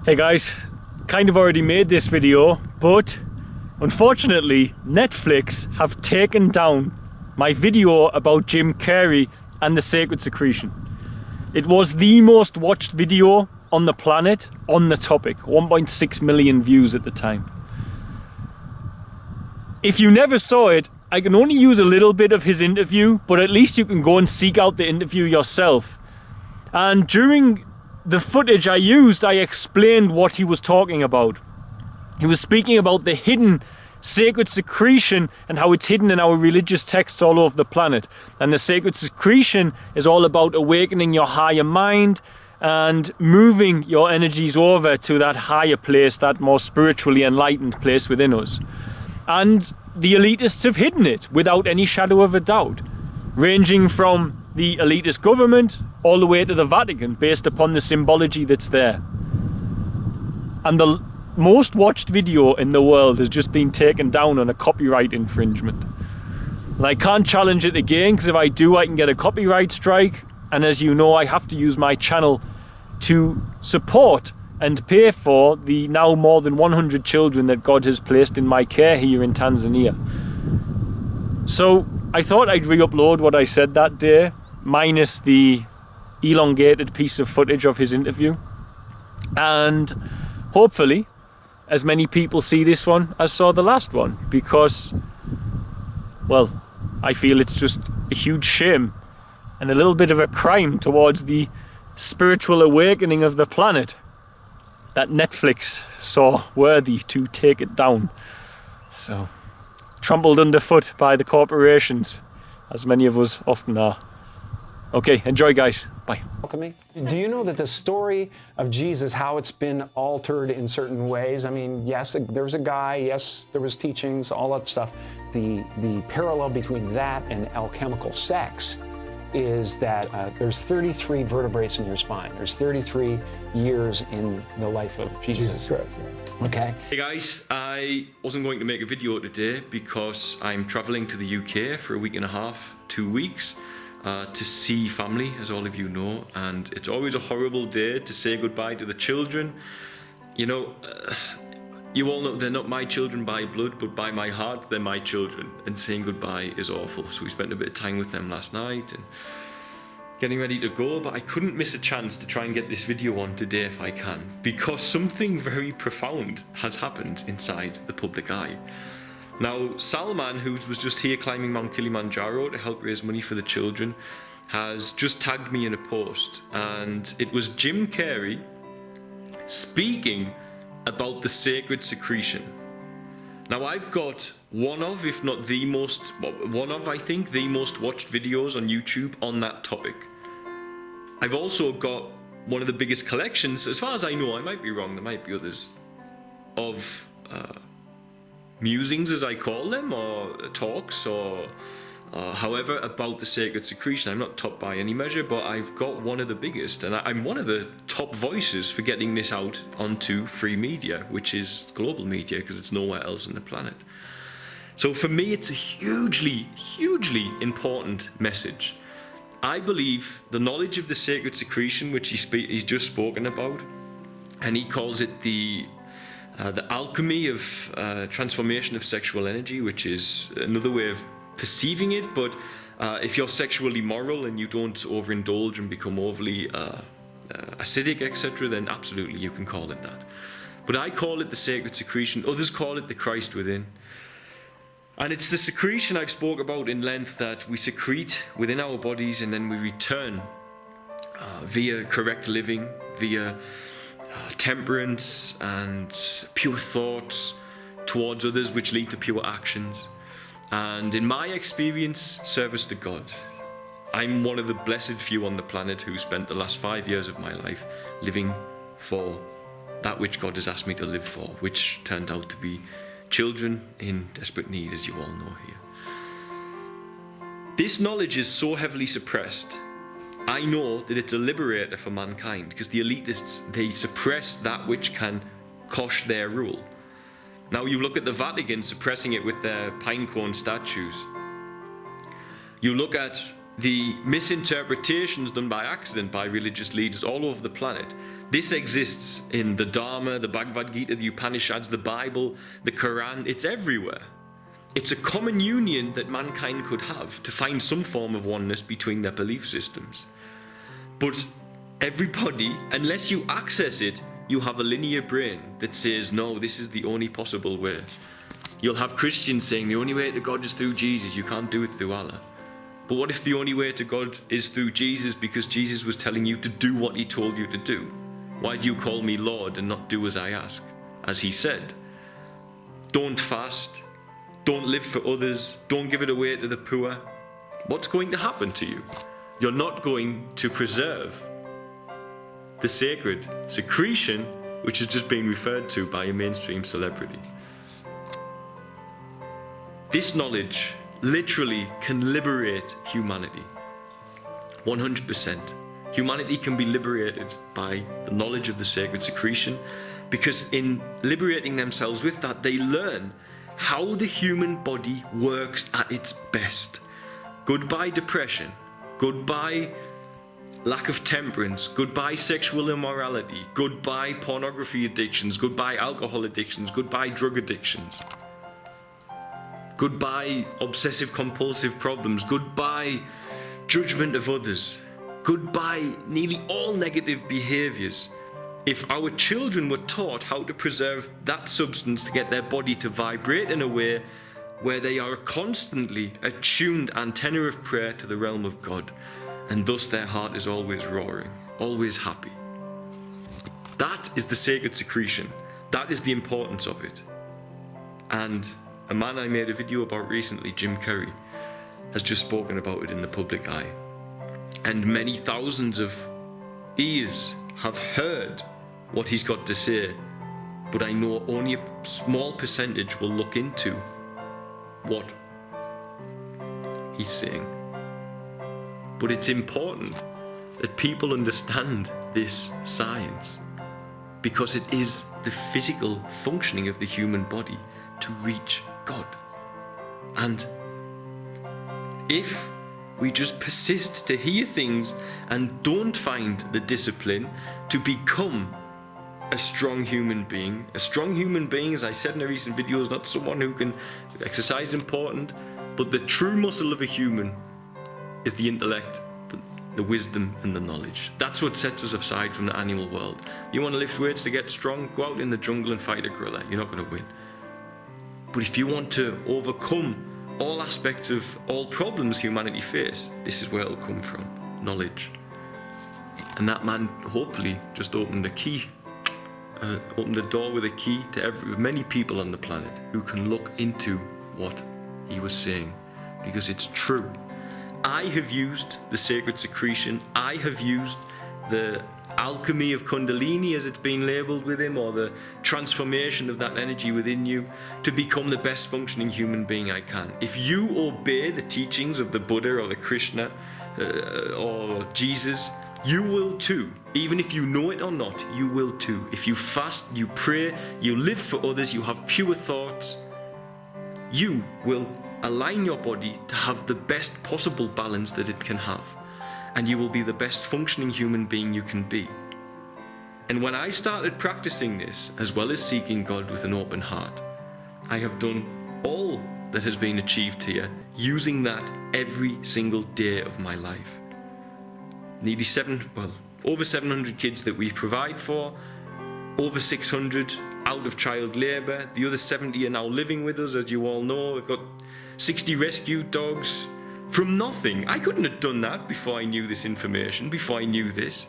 Hey guys, kind of already made this video, but unfortunately Netflix have taken down my video about Jim Carrey and the sacred secretion. It was the most watched video on the planet on the topic, 1.6 million views at the time. If you never saw it, I can only use a little bit of his interview, but at least you can go and seek out the interview yourself. And during the footage I used, I explained what he was talking about. He was speaking about the hidden sacred secretion and how it's hidden in our religious texts all over the planet. And the sacred secretion is all about awakening your higher mind and moving your energies over to that higher place, that more spiritually enlightened place within us. And the elitists have hidden it without any shadow of a doubt, ranging from the elitist government all the way to the Vatican, based upon the symbology that's there. And the most watched video in the world has just been taken down on a copyright infringement. And I can't challenge it again, because if I do, I can get a copyright strike. And as you know, I have to use my channel to support and pay for the now more than 100 children that God has placed in my care here in Tanzania. So I thought I'd re-upload what I said that day, minus the elongated piece of footage of his interview. And hopefully as many people see this one as saw the last one, because, well, I feel it's just a huge shame and a little bit of a crime towards the spiritual awakening of the planet that Netflix saw worthy to take it down. So, trampled underfoot by the corporations, as many of us often are. Okay, enjoy guys, bye. Do you know that the story of Jesus, how it's been altered in certain ways? I mean, yes, there was a guy, yes, there was teachings, all that stuff. The parallel between that and alchemical sex is that there's 33 vertebrae in your spine. There's 33 years in the life of Jesus. Christ, yeah. Okay. Hey guys, I wasn't going to make a video today because I'm traveling to the UK for a week and a half, 2 weeks, to see family, as all of you know, and it's always a horrible day to say goodbye to the children. You know, you all know they're not my children by blood, but by my heart they're my children, and saying goodbye is awful. So we spent a bit of time with them last night and getting ready to go, but I couldn't miss a chance to try and get this video on today if I can, because something very profound has happened inside the public eye. Now, Salman, who was just here climbing Mount Kilimanjaro to help raise money for the children, has just tagged me in a post, and it was Jim Carrey speaking about the sacred secretion. Now, I've got one of, if not the most, I think, the most watched videos on YouTube on that topic. I've also got one of the biggest collections, as far as I know, I might be wrong, there might be others, of musings, as I call them, or talks, or however, about the sacred secretion. I'm not top by any measure, but I've got one of the biggest, and I'm one of the top voices for getting this out onto free media, which is global media, because it's nowhere else on the planet. So for me, it's a hugely, hugely important message. I believe the knowledge of the sacred secretion, which he's just spoken about, and he calls it the alchemy of transformation of sexual energy, which is another way of perceiving it. But if you're sexually moral and you don't overindulge and become overly acidic, etc., then absolutely you can call it that. But I call it the sacred secretion. Others call it the Christ within. And it's the secretion I've spoke about in length that we secrete within our bodies, and then we return via correct living, via temperance and pure thoughts towards others, which lead to pure actions. And in my experience, service to God. I'm one of the blessed few on the planet who spent the last 5 years of my life living for that which God has asked me to live for, which turned out to be children in desperate need, as you all know here. This knowledge is so heavily suppressed. I know that it's a liberator for mankind, because the elitists, they suppress that which can quash their rule. Now you look at the Vatican suppressing it with their pinecone statues. You look at the misinterpretations done by accident by religious leaders all over the planet. This exists in the Dharma, the Bhagavad Gita, the Upanishads, the Bible, the Quran. It's everywhere. It's a common union that mankind could have to find some form of oneness between their belief systems. But everybody, unless you access it, you have a linear brain that says, no, this is the only possible way. You'll have Christians saying the only way to God is through Jesus, you can't do it through Allah. But what if the only way to God is through Jesus because Jesus was telling you to do what he told you to do? Why do you call me Lord and not do as I ask? As he said, don't fast, don't live for others, don't give it away to the poor. What's going to happen to you? You're not going to preserve the sacred secretion which has just been referred to by a mainstream celebrity. This knowledge literally can liberate humanity. 100%. Humanity can be liberated by the knowledge of the sacred secretion, because in liberating themselves with that, they learn how the human body works at its best. Goodbye depression, goodbye lack of temperance, goodbye sexual immorality, goodbye pornography addictions, goodbye alcohol addictions, goodbye drug addictions, goodbye obsessive compulsive problems, goodbye judgment of others, goodbye nearly all negative behaviours. If our children were taught how to preserve that substance to get their body to vibrate in a way where they are constantly a tuned antenna of prayer to the realm of God, and thus their heart is always roaring, always happy. That is the sacred secretion. That is the importance of it. And a man I made a video about recently, Jim Carrey, has just spoken about it in the public eye. And many thousands of ears have heard what he's got to say, but I know only a small percentage will look into what he's saying. But it's important that people understand this science, because it is the physical functioning of the human body to reach God. And if we just persist to hear things and don't find the discipline to become a strong human being, as I said in a recent video, is not someone who can exercise important, but the true muscle of a human is the intellect, the wisdom and the knowledge. That's what sets us aside from the animal world. You want to lift weights to get strong? Go out in the jungle and fight a gorilla. You're not going to win. But if you want to overcome all aspects of all problems humanity face, this is where it'll come from. Knowledge. And that man hopefully just opened the door with a key to many people on the planet who can look into what he was saying, because it's true. I have used the sacred secretion. I have used the alchemy of Kundalini, as it's been labelled with him, or the transformation of that energy within you, to become the best functioning human being I can. If you obey the teachings of the Buddha or the Krishna or Jesus, you will too. Even if you know it or not, you will too. If you fast, you pray, you live for others, you have pure thoughts, you will align your body to have the best possible balance that it can have. And you will be the best functioning human being you can be. And when I started practicing this, as well as seeking God with an open heart, I have done all that has been achieved here, using that every single day of my life. Over 700 kids that we provide for, over 600 out of child labour. The other 70 are now living with us, as you all know. We've got 60 rescue dogs. From nothing. I couldn't have done that before I knew this information, before I knew this,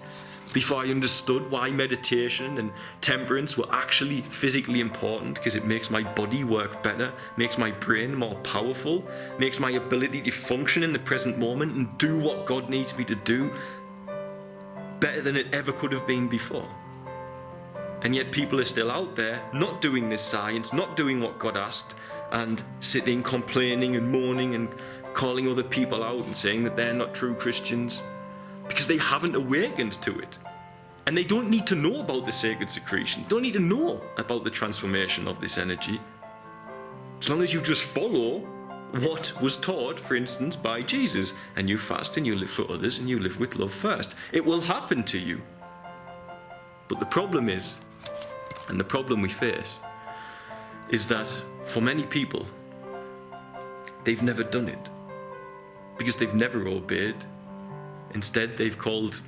before I understood why meditation and temperance were actually physically important, because it makes my body work better, makes my brain more powerful, makes my ability to function in the present moment and do what God needs me to do better than it ever could have been before. And yet people are still out there not doing this science, not doing what God asked, and sitting complaining and moaning and calling other people out and saying that they're not true Christians, because they haven't awakened to it. And they don't need to know about the sacred secretion, don't need to know about the transformation of this energy. As long as you just follow what was taught, for instance, by Jesus, and you fast and you live for others and you live with love first, it will happen to you. But the problem is, and the problem we face, is that for many people, they've never done it. Because they've never obeyed. Instead, they've called,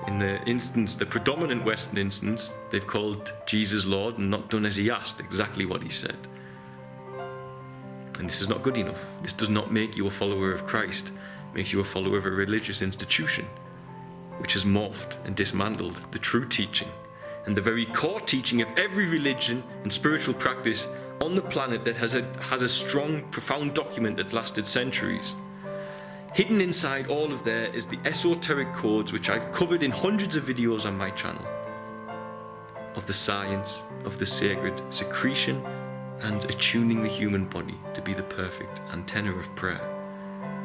in the predominant Western instance, they've called Jesus Lord and not done as he asked, exactly what he said. And this is not good enough. This does not make you a follower of Christ. It makes you a follower of a religious institution, which has morphed and dismantled the true teaching and the very core teaching of every religion and spiritual practice on the planet that has a strong, profound document that's lasted centuries. Hidden inside all of there is the esoteric codes which I've covered in hundreds of videos on my channel, of the science of the sacred secretion and attuning the human body to be the perfect antenna of prayer,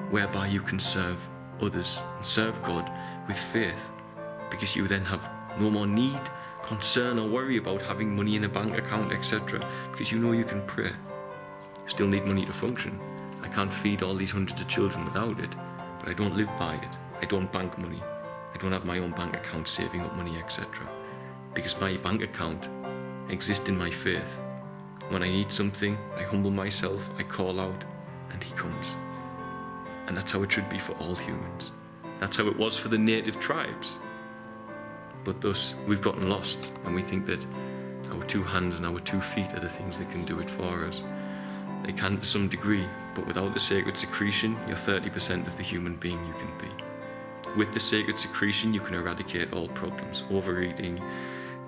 whereby you can serve others and serve God with faith, because you then have no more need, concern or worry about having money in a bank account, etc., because you know you can pray. You still need money to function. I can't feed all these hundreds of children without it, but I don't live by it. I don't bank money. I don't have my own bank account saving up money, etc., because my bank account exists in my faith. When I need something, I humble myself, I call out, and he comes. And that's how it should be for all humans. That's how it was for the native tribes. But thus, we've gotten lost, and we think that our two hands and our 2 feet are the things that can do it for us. They can to some degree, but without the sacred secretion, you're 30% of the human being you can be. With the sacred secretion, you can eradicate all problems. Overeating,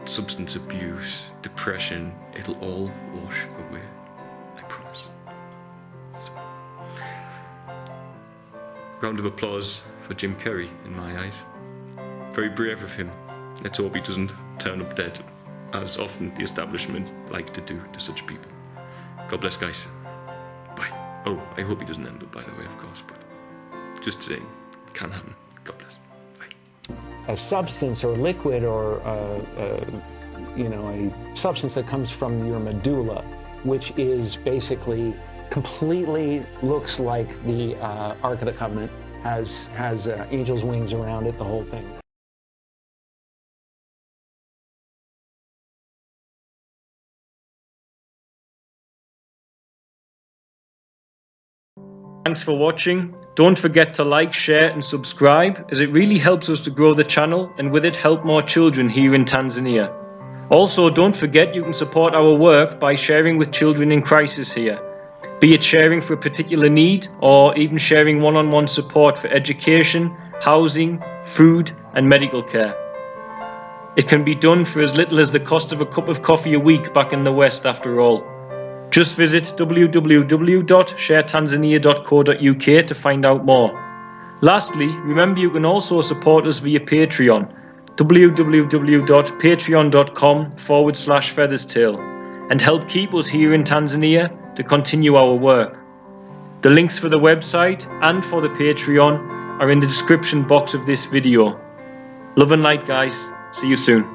substance abuse, depression, it'll all wash away. I promise. So, round of applause for Jim Carrey, in my eyes. Very brave of him. Let's hope he doesn't turn up dead, as often the establishment like to do to such people. God bless, guys. Bye. Oh, I hope he doesn't end up, by the way, of course, but just saying, it can happen. God bless. Bye. A substance or liquid or a substance that comes from your medulla, which is basically completely looks like the Ark of the Covenant, has angel's wings around it, the whole thing. Thanks for watching. Don't forget to like, share and subscribe, as it really helps us to grow the channel and with it help more children here in Tanzania. Also, don't forget you can support our work by sharing with children in crisis here, be it sharing for a particular need or even sharing one-on-one support for education, housing, food and medical care. It can be done for as little as the cost of a cup of coffee a week back in the West, after all. Just visit www.sharetanzania.co.uk to find out more. Lastly, remember you can also support us via Patreon, www.patreon.com/featherstail, and help keep us here in Tanzania to continue our work. The links for the website and for the Patreon are in the description box of this video. Love and light, guys. See you soon.